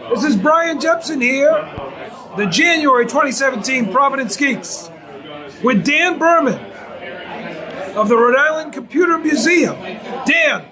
This is Brian Jepson here, the January 2017 Providence Geeks, with Dan Berman of the Rhode Island Computer Museum. Dan,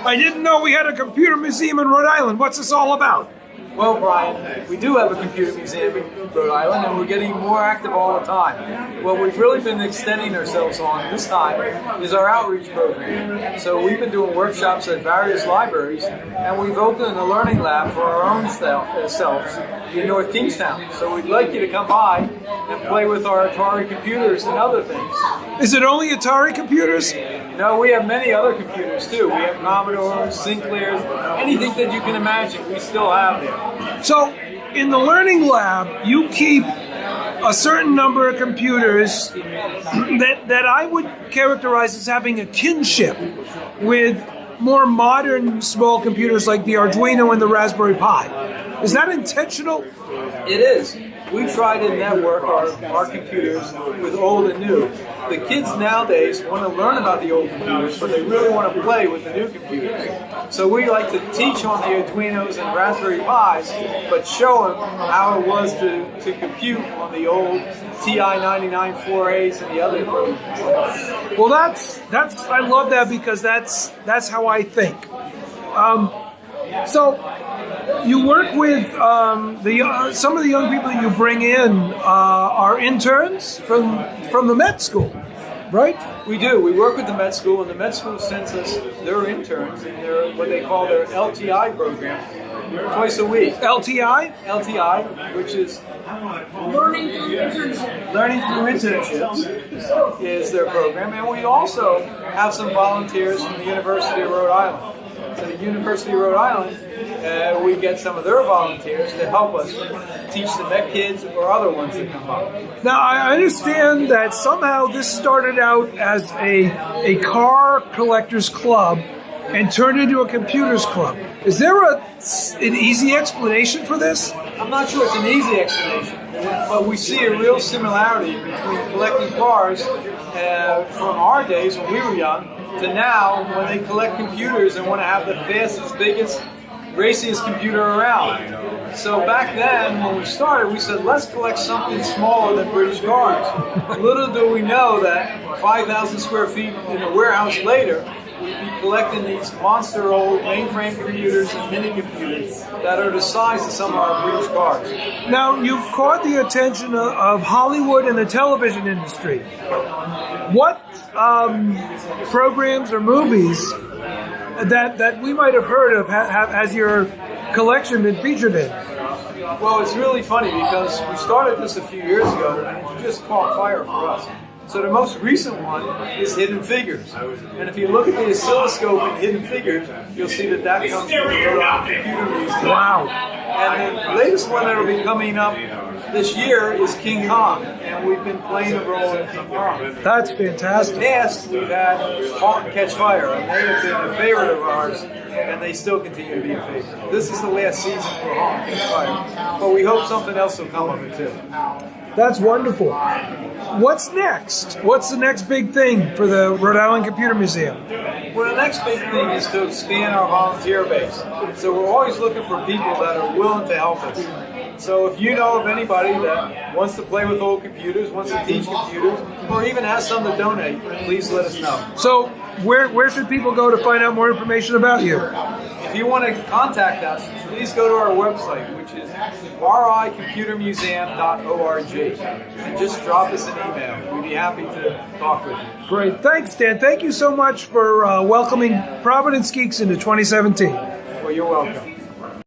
I didn't know we had a computer museum in Rhode Island. What's this all about? Well, Brian, we do have a computer museum in Rhode Island, and we're getting more active all the time. What we've really been extending ourselves on this time is our outreach program. So we've been doing workshops at various libraries, and we've opened a learning lab for our own selves in North Kingstown. So we'd like you to come by and play with our Atari computers and other things. Is it only Atari computers? No, we have many other computers too. We have Commodores, Sinclairs, anything that you can imagine, we still have there. So, in the learning lab, you keep a certain number of computers that I would characterize as having a kinship with more modern small computers like the Arduino and the Raspberry Pi. Is that intentional? It is. We try to network our computers with old and new. The kids nowadays want to learn about the old computers, but they really want to play with the new computers. So we like to teach on the Arduinos and Raspberry Pis, but show them how it was to compute on the old TI-99 4As and the other programs. Well, that's I love that because that's how I think. So you work with some of the young people that you bring in are interns from the med school, right? We do. We work with the med school, and the med school sends us their interns in their what they call their LTI program twice a week. LTI? LTI, which is Learning Through Internships, is their program, and we also have some volunteers from the University of Rhode Island. So the University of Rhode Island, we get some of their volunteers to help us teach the Met kids or other ones that come up. Now, I understand that somehow this started out as a car collectors club and turned into a computers club. Is there an easy explanation for this? I'm not sure it's an easy explanation, but we see a real similarity between collecting cars from our days when we were young to now when they collect computers and want to have the fastest, biggest, raciest computer around. So back then, when we started, we said, let's collect something smaller than British cars. Little do we know that 5,000 square feet in a warehouse later, we'd be collecting these monster old mainframe computers and mini computers that are the size of some of our British cars. Now, you've caught the attention of Hollywood and the television industry. What programs or movies that we might have heard of has your collection been featured in? Well, it's really funny because we started this a few years ago and it just caught fire for us. So the most recent one is Hidden Figures. And if you look at the oscilloscope in Hidden Figures, you'll see that comes from the Rhode Island Computer Museum. Wow. And the latest one that will be coming up this year is King Kong, and we've been playing a role in King Kong. That's fantastic. In the past, we've had Halt and Catch Fire, and they have been a favorite of ours, and they still continue to be a favorite. This is the last season for Halt and Catch Fire, but we hope something else will come of it too. That's wonderful. What's next? What's the next big thing for the Rhode Island Computer Museum? Well, the next big thing is to expand our volunteer base. So we're always looking for people that are willing to help us. So if you know of anybody that wants to play with old computers, wants to teach computers, or even has some to donate, please let us know. So where should people go to find out more information about you? If you want to contact us, please go to our website, which is ricommuseum.org, and just drop us an email. We'd be happy to talk with you. Great. Thanks, Dan. Thank you so much for welcoming Providence Geeks into 2017. Well, you're welcome.